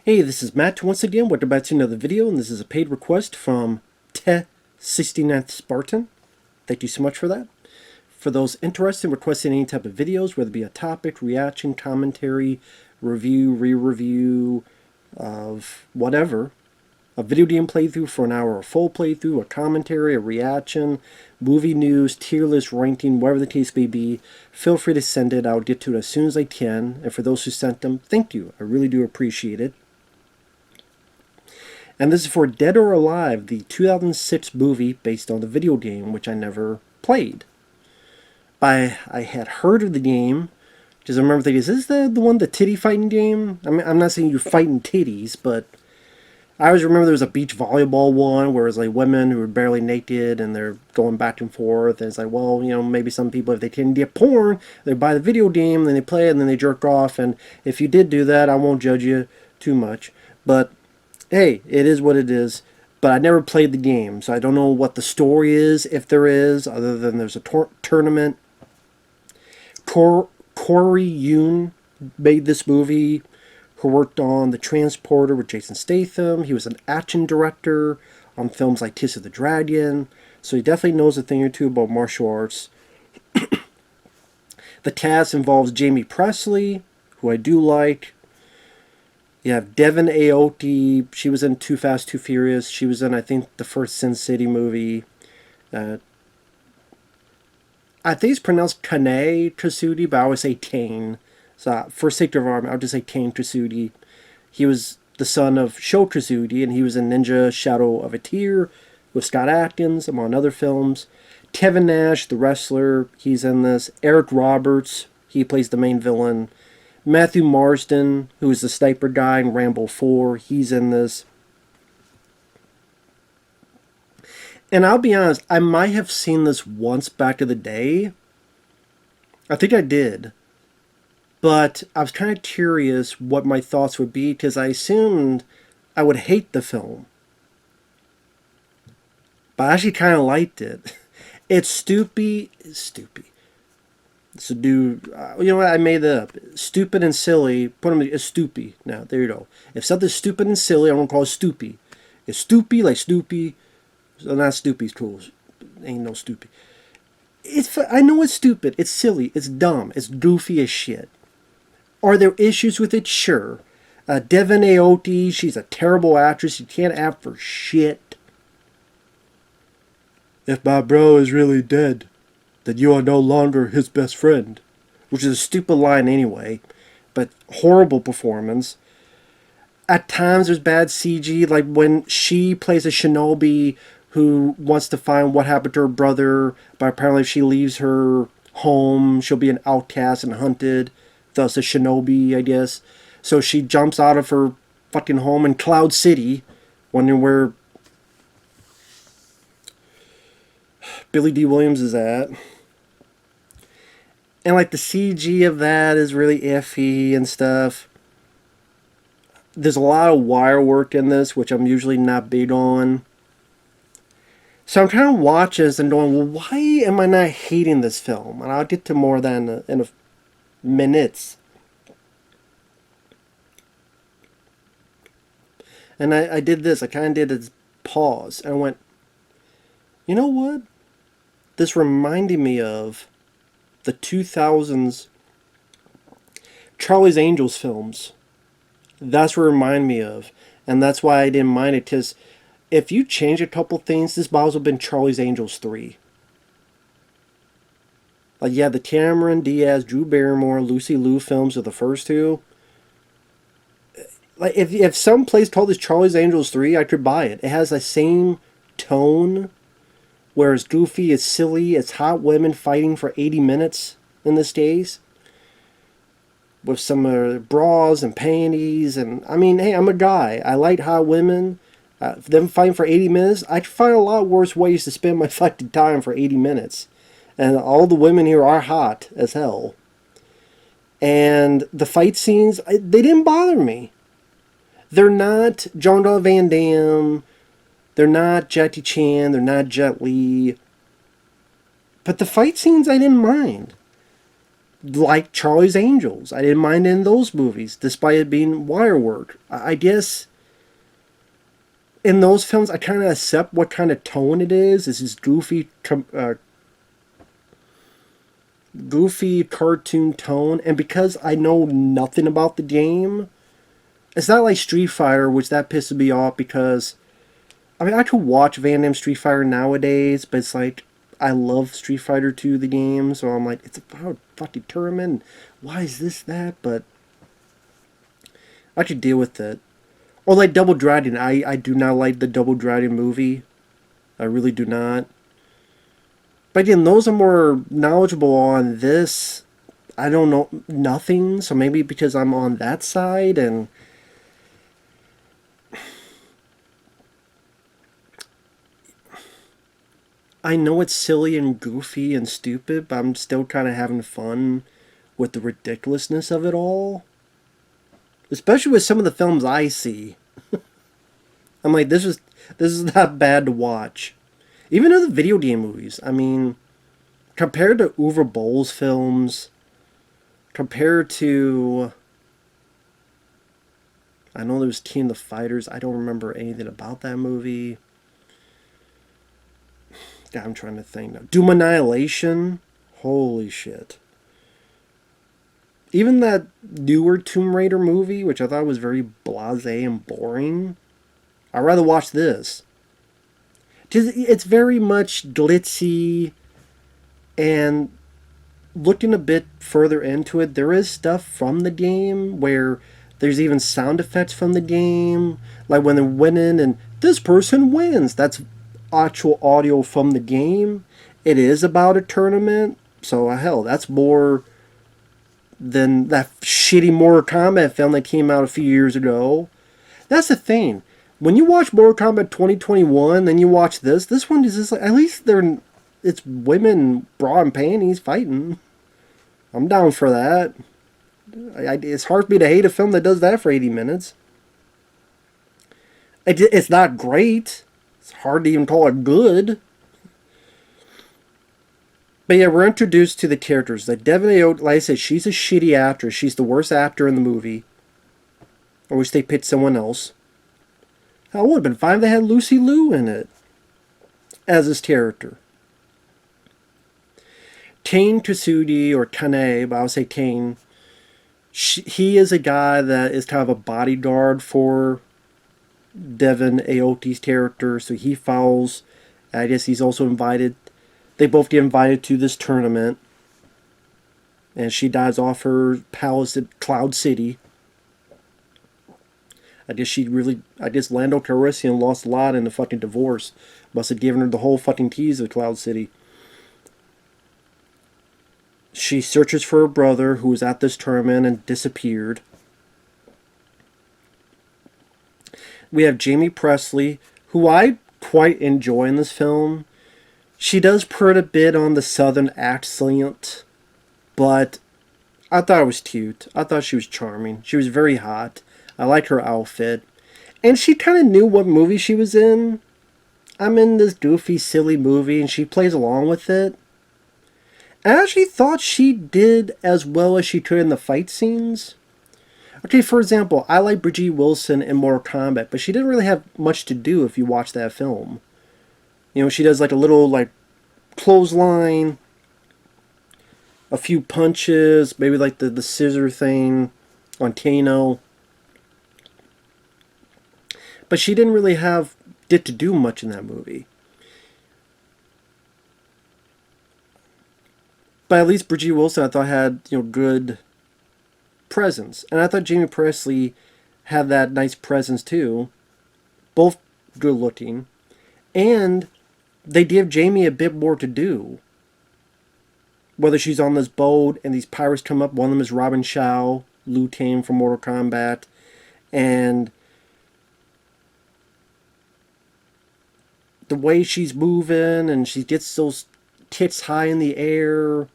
Hey, this is Matt once again. Welcome back to another video, and this is a paid request from Te69th Spartan. Thank you so much for that. For those interested in requesting any type of videos, whether it be a topic, reaction, commentary, review, re-review, of whatever, a video game playthrough for an hour, a full playthrough, a commentary, a reaction, movie news, tier list, ranking, whatever the case may be, feel free to send it. I'll get to it as soon as I can. And for those who sent them, thank you. I really do appreciate it. And this is for Dead or Alive, the 2006 movie based on the video game, which I never played. I had heard of the game, because I remember thinking, is this the one, the titty fighting game? I mean, I'm not saying you're fighting titties, but I always remember there was a beach volleyball one where it was like women who were barely naked and they're going back and forth. And it's like, well, you know, maybe some people, if they tend to get porn, they buy the video game, then they play it, and then they jerk off. And if you did do that, I won't judge you too much. But hey, it is what it is. But I never played the game, so I don't know what the story is, if there is, other than there's a tournament. Corey Yuen made this movie, who worked on The Transporter with Jason Statham. He was an action director on films like Kiss of the Dragon, so he definitely knows a thing or two about martial arts. The cast involves Jaime Pressly, who I do like. You have Devon Aoki. She was in Too Fast, Too Furious. She was in, I think, the first Sin City movie. I think it's pronounced Kane Trasuti, but I always say Kane. So for sake of argument, I'll just say Kane Trasuti. He was the son of Sho Trasuti, and he was in Ninja Shadow of a Tear with Scott Adkins, among other films. Kevin Nash, the wrestler, he's in this. Eric Roberts, he plays the main villain. Matthew Marsden, who is the sniper guy in Rambo 4, he's in this. And I'll be honest, I might have seen this once back in the day. I think I did. But I was kind of curious what my thoughts would be, because I assumed I would hate the film. But I actually kind of liked it. It's stupid. So you know what, I made that up. Stupid and silly, put them as stoopy. Now, there you go. If something's stupid and silly, I'm going to call it stoopy. It's stoopy, like Snoopy. So not Stoopy's cool. Ain't no Stoopy. I know it's stupid. It's silly. It's dumb. It's goofy as shit. Are there issues with it? Sure. Devon Aoki, she's a terrible actress. You can't act for shit. If my bro is really dead, then you are no longer his best friend. Which is a stupid line anyway. But horrible performance. At times there's bad CG, like when she plays a shinobi who wants to find what happened to her brother, but apparently if she leaves her home, she'll be an outcast and hunted. Thus a shinobi, I guess. So she jumps out of her fucking home in Cloud City, wondering where Billy D. Williams is at. And like the CG of that is really iffy and stuff. There's a lot of wire work in this, which I'm usually not big on. So I'm trying to watch this and going, well, why am I not hating this film? And I'll get to more of that in a minutes. And I did this. I kind of did a pause. And I went, you know what? This reminded me of the 2000s Charlie's Angels films. That's what it reminded me of. And that's why I didn't mind it. Because if you change a couple things, this might as well have been Charlie's Angels 3. Like, yeah, the Cameron Diaz, Drew Barrymore, Lucy Liu films are the first two. Like, if some place called this Charlie's Angels 3, I could buy it. It has the same tone, where it's goofy, it's silly, it's hot women fighting for 80 minutes in this case. With some bras and panties, and I mean, hey, I'm a guy. I like hot women. Them fighting for 80 minutes, I could find a lot worse ways to spend my fucking time for 80 minutes. And all the women here are hot as hell. And the fight scenes, they didn't bother me. They're not Jean-Claude Van Damme. They're not Jackie Chan. They're not Jet Li. But the fight scenes, I didn't mind. like Charlie's Angels. I didn't mind in those movies, despite it being wire work. I guess in those films, I kind of accept what kind of tone it is. It's this goofy cartoon tone, and because I know nothing about the game, it's not like Street Fighter, which that pisses me off because I mean I could watch Van Damme Street Fighter nowadays, but it's like I love Street Fighter 2 the game, so I'm like it's about fucking tournament. Why is this that? But I could deal with it. Or like Double Dragon, I do not like the Double Dragon movie. I really do not. But again, those are more knowledgeable on this. I don't know nothing, so maybe because I'm on that side and I know it's silly and goofy and stupid, but I'm still kind of having fun with the ridiculousness of it all. Especially with some of the films I see. I'm like, this is not bad to watch. Even in the video game movies. I mean, compared to Uwe Boll's films, compared to I know there was King of the Fighters. I don't remember anything about that movie. God, I'm trying to think now. Doom Annihilation. Holy shit. Even that newer Tomb Raider movie, which I thought was very blasé and boring, I'd rather watch this. It's very much glitzy, and looking a bit further into it, there is stuff from the game where there's even sound effects from the game, like when they're winning and this person wins. That's actual audio from the game. It is about a tournament, so hell, that's more than that shitty Mortal Kombat film that came out a few years ago. That's the thing. When you watch Mortal Kombat 2021, then you watch this one is just like, at least it's women bra and panties fighting. I'm down for that. It's hard for me to hate a film that does that for 80 minutes. It's not great. It's hard to even call it good. But yeah, we're introduced to the characters. Like Devon Aoki, like I said, she's a shitty actress. She's the worst actor in the movie. I wish they picked someone else. Hell, it would have been fine if they had Lucy Liu in it as his character. Kane Kasudi, or Kane, but I'll say Kane. He is a guy that is kind of a bodyguard for Devon Aoki's character, so he follows. I guess he's also invited. They both get invited to this tournament, and she dies off her palace at Cloud City. I guess Lando Calrissian lost a lot in the fucking divorce. Must have given her the whole fucking keys of Cloud City. She searches for her brother who was at this tournament and disappeared. We have Jaime Pressly, who I quite enjoy in this film. She does put a bit on the southern accent, but I thought it was cute. I thought she was charming. She was very hot. I like her outfit. And she kind of knew what movie she was in. I'm in this goofy, silly movie, and she plays along with it. I actually thought she did as well as she could in the fight scenes. Okay, for example, I like Brigitte Wilson in Mortal Kombat, but she didn't really have much to do if you watch that film. You know, she does like a little like clothesline, a few punches, maybe like the scissor thing on Kano. But she didn't really get to do much in that movie. But at least Brigitte Wilson, I thought, had good presence, and I thought Jaime Pressly had that nice presence too. Both good looking, and they give Jamie a bit more to do. Whether she's on this boat and these pirates come up, one of them is Robin Shao, Liu Kang from Mortal Kombat, and the way she's moving and she gets those tits high in the air.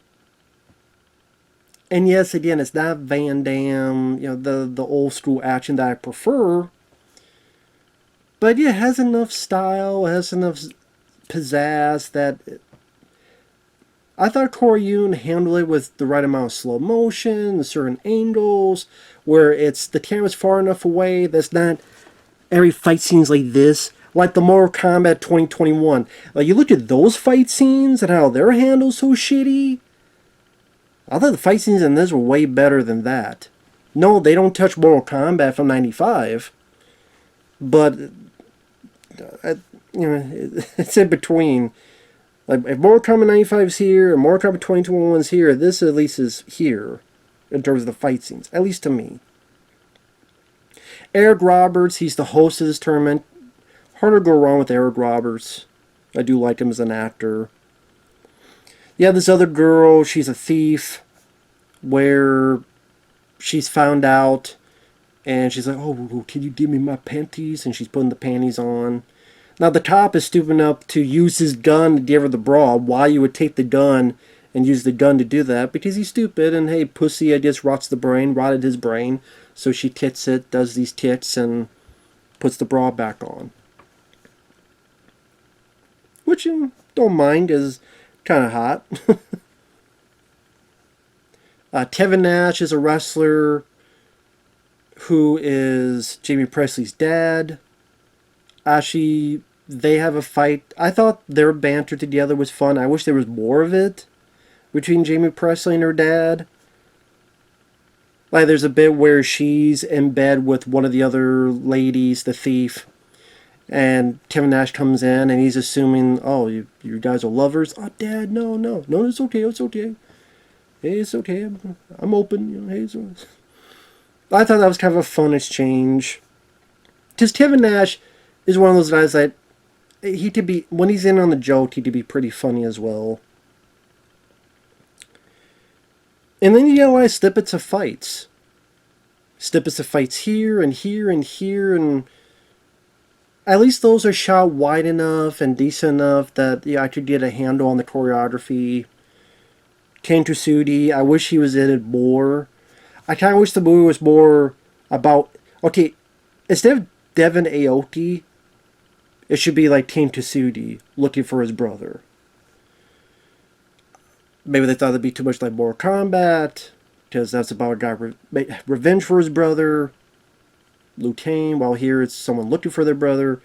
And yes, again, it's not Van Damme, the old school action that I prefer. But yeah, it has enough style, it has enough pizzazz that I thought Corey Yuen handled it with the right amount of slow motion, certain angles, where it's the camera's far enough away that's not every fight scene's like this. Like the Mortal Kombat 2021. Like you look at those fight scenes and how they're handled so shitty. I thought the fight scenes in this were way better than that. No, they don't touch Mortal Kombat from '95, but it's in between. Like if Mortal Kombat 95 is here and Mortal Kombat 2021 is here, this at least is here in terms of the fight scenes, at least to me. Eric Roberts, he's the host of this tournament. Hard to go wrong with Eric Roberts. I do like him as an actor. Yeah, this other girl, she's a thief, where she's found out, and she's like, oh, can you give me my panties? And she's putting the panties on. Now, the cop is stupid enough to use his gun to give her the bra. Why you would take the gun and use the gun to do that? Because he's stupid, and hey, pussy, I guess, rotted his brain. So she tits it, does these tits, and puts the bra back on. Which you don't mind, is kind of hot. Kevin Nash is a wrestler who is Jaime Pressly's dad. Actually, they have a fight. I thought their banter together was fun. I wish there was more of it between Jaime Pressly and her dad. Like, there's a bit where she's in bed with one of the other ladies, the thief, and Kevin Nash comes in, and he's assuming, oh, you guys are lovers? Oh, Dad, no, it's okay, Hey, it's okay, I'm open, hey, I thought that was kind of a fun exchange. Because Kevin Nash is one of those guys that, he could be, when he's in on the joke, he could be pretty funny as well. And then you get a lot of snippets of fights. Snippets of fights here and here and here, and at least those are shot wide enough and decent enough that I could get a handle on the choreography. Ken Tusudi, I wish he was in it more. I kind of wish the movie was more about... Okay, instead of Devon Aoki, it should be like Ken Tusudi looking for his brother. Maybe they thought it'd be too much like Mortal Kombat, because that's about a guy revenge for his brother, Lawton, while here it's someone looking for their brother.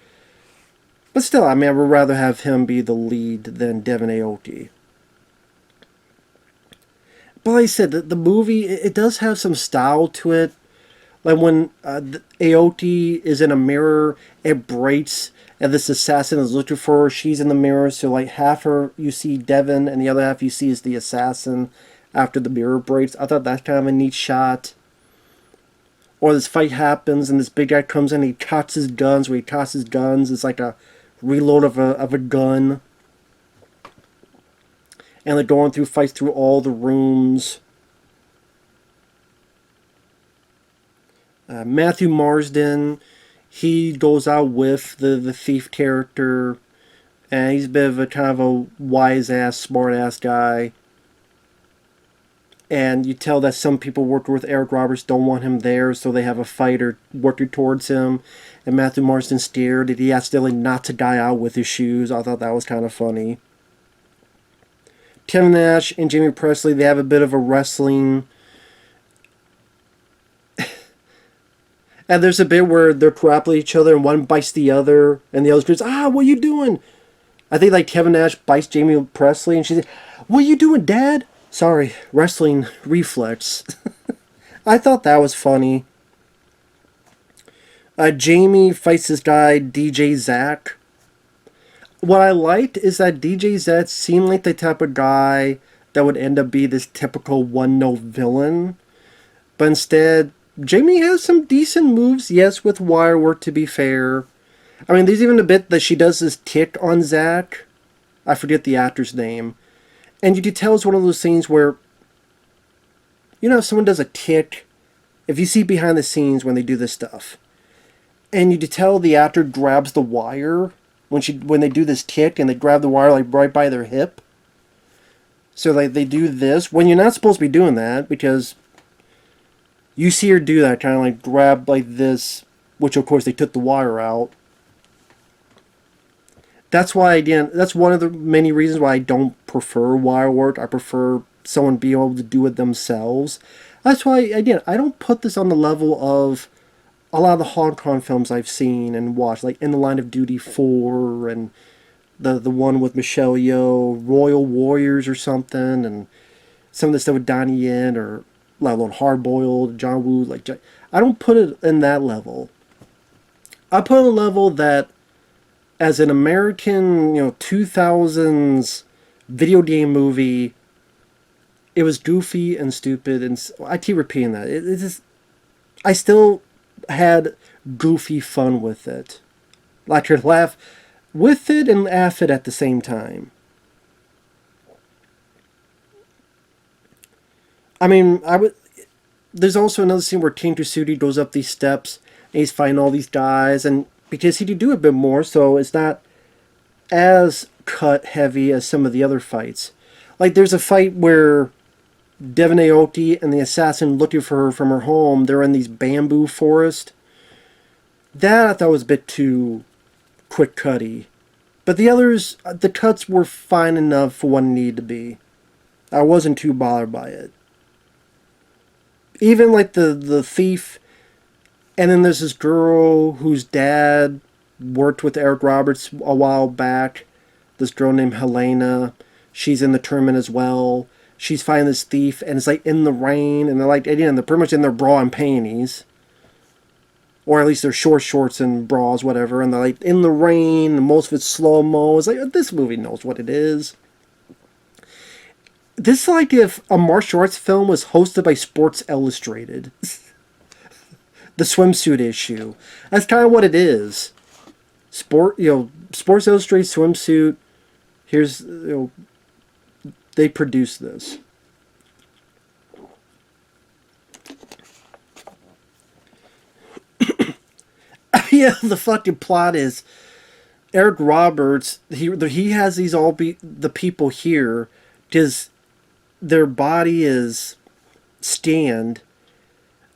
But still, I mean, I would rather have him be the lead than Devon Aoki. But like I said, the movie, it does have some style to it. Like when Aoki is in a mirror, it breaks, and this assassin is looking for her. She's in the mirror, so like half her you see Devon, and the other half you see is the assassin after the mirror breaks. I thought that's kind of a neat shot. Or this fight happens, and this big guy comes in, and he cocks his guns. Where he cocks his guns, it's like a reload of a gun. And they're going through fights through all the rooms. Matthew Marsden, he goes out with the thief character, and he's a bit of a kind of a wise-ass, smart-ass guy. And you tell that some people working with Eric Roberts don't want him there, so they have a fighter working towards him. And Matthew Marsden's scared that he accidentally knocks a guy out with his shoes. I thought that was kind of funny. Kevin Nash and Jaime Pressly, they have a bit of a wrestling. And there's a bit where they're grappling each other and one bites the other, and the other goes, what are you doing? I think like Kevin Nash bites Jaime Pressly, and she's like, what are you doing, Dad? Sorry, wrestling reflex. I thought that was funny. Jamie fights this guy, DJ Zach. What I liked is that DJ Zach seemed like the type of guy that would end up being this typical one-note villain. But instead, Jamie has some decent moves, yes, with wire work, to be fair. I mean, there's even a bit that she does this tick on Zach. I forget the actor's name. And you could tell it's one of those scenes where, you know, if someone does a tick, if you see behind the scenes when they do this stuff, and you could tell the actor grabs the wire when they do this tick, and they grab the wire like right by their hip. So like they do this when you're not supposed to be doing that, because you see her do that, kind of like grab like this, which of course they took the wire out. That's why, again, that's one of the many reasons why I don't prefer wire work. I prefer someone being able to do it themselves. That's why, again, I don't put this on the level of a lot of the Hong Kong films I've seen and watched, like In the Line of Duty 4 and the one with Michelle Yeoh, Royal Warriors or something, and some of the stuff with Donnie Yen or let alone Hard Boiled, John Woo. Like, I don't put it in that level. I put it on a level that, as an American, 2000s video game movie, it was goofy and stupid, and I keep repeating that. It just, I still had goofy fun with it. I could laugh with it and laugh it at the same time. I mean, I would. There's also another scene where King Tasudi goes up these steps and he's fighting all these guys, and because he could do a bit more, so it's not as cut heavy as some of the other fights. Like, there's a fight where Devon Aoki and the assassin looking for her from her home, they're in these bamboo forest. That I thought was a bit too quick cutty. But the others, the cuts were fine enough for what it needed to be. I wasn't too bothered by it. Even like the thief, and then there's this girl whose dad worked with Eric Roberts a while back. This girl named Helena. She's in the tournament as well. She's fighting this thief, and it's like in the rain, and they're like, again, they're pretty much in their bra and panties. Or at least their short shorts and bras, whatever, and they're like in the rain, and most of it's slow-mo. It's like, this movie knows what it is. This is like if a martial arts film was hosted by Sports Illustrated. The swimsuit issue. That's kind of what it is. Sports Illustrated swimsuit. Here's, they produced this. Yeah, the fucking plot is Eric Roberts. He has these all be the people here because their body is scanned.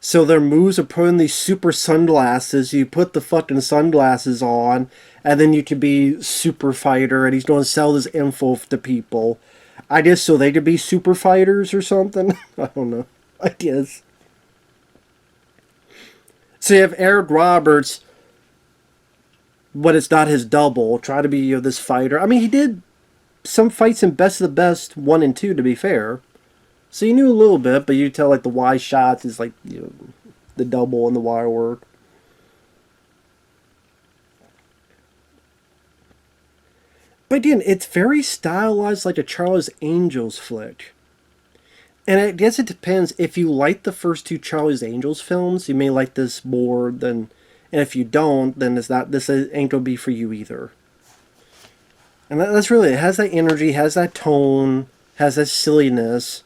So their moves are put in these super sunglasses. You put the fucking sunglasses on, and then you can be super fighter. And he's going to sell this info to people. I guess so they could be super fighters or something. I don't know. I guess. So you have Eric Roberts, but it's not his double. Try to be this fighter. I mean, he did some fights in Best of the Best 1 and 2, to be fair. So you knew a little bit, but you tell like the wide shots is like the double and the wire work. But again, it's very stylized like a Charlie's Angels flick. And I guess it depends. If you like the first two Charlie's Angels films, you may like this more than... And if you don't, then this ain't gonna be for you either. And that's really it. It has that energy, has that tone, has that silliness.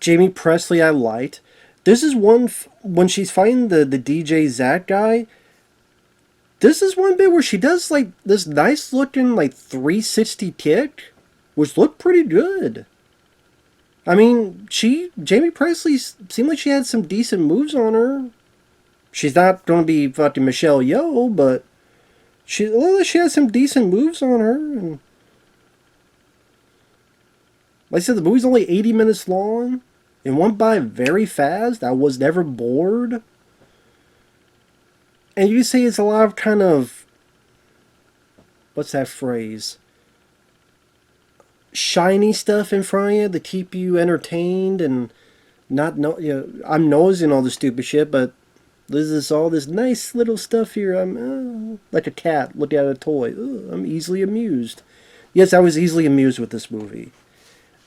Jaime Pressly I liked. This is one, when she's fighting the DJ Zach guy, this is one bit where she does like this nice looking like 360 kick, which looked pretty good. I mean, Jaime Pressly seemed like she had some decent moves on her. She's not going to be fucking Michelle Yeoh, but she has some decent moves on her. And like I said, the movie's only 80 minutes long. It went by very fast. I was never bored. And you say it's a lot of kind of... What's that phrase? Shiny stuff in front of you to keep you entertained and not know... I'm nosing all the stupid shit, but there's all this nice little stuff here. I'm like a cat looking at a toy. I'm easily amused. Yes, I was easily amused with this movie.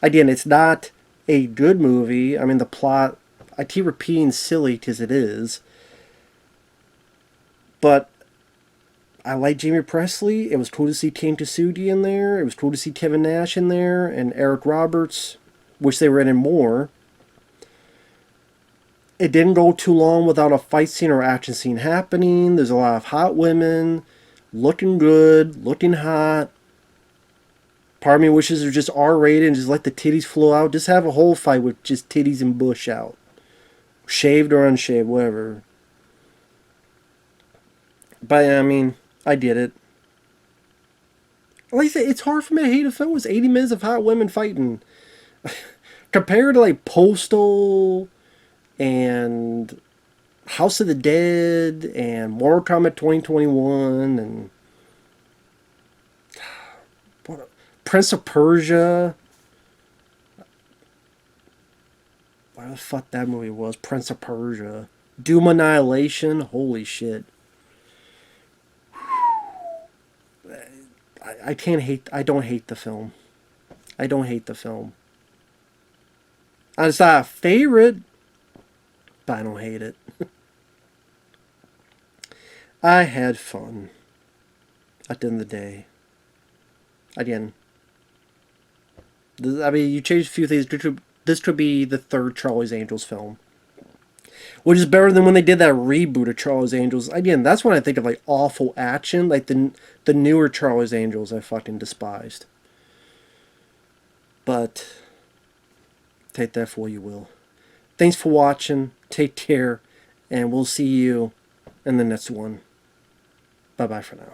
Again, it's not a good movie. I mean, the plot, I keep repeating silly because it is. But I like Jaime Pressly. It was cool to see King Tasudi in there. It was cool to see Kevin Nash in there. And Eric Roberts. Wish they were in it more. It didn't go too long without a fight scene or action scene happening. There's a lot of hot women. Looking good. Looking hot. Part of me wishes they're just R-rated and just let the titties flow out. Just have a whole fight with just titties and bush out. Shaved or unshaved, whatever. But, I mean, I did it. Like I said, it's hard for me to hate a film. It's 80 minutes of hot women fighting. Compared to like Postal and House of the Dead and Mortal Kombat 2021 and what, Prince of Persia. What the fuck that movie was? Prince of Persia. Doom Annihilation. Holy shit. I can't hate. I don't hate the film. I don't hate the film. It's not a favorite, but I don't hate it. I had fun. At the end of the day. Again, I mean, you changed a few things. This could be the third Charlie's Angels film, which is better than when they did that reboot of Charlie's Angels. Again, that's when I think of like awful action, like the newer Charlie's Angels I fucking despised. But take that for what you will. Thanks for watching. Take care, and we'll see you in the next one. Bye bye for now.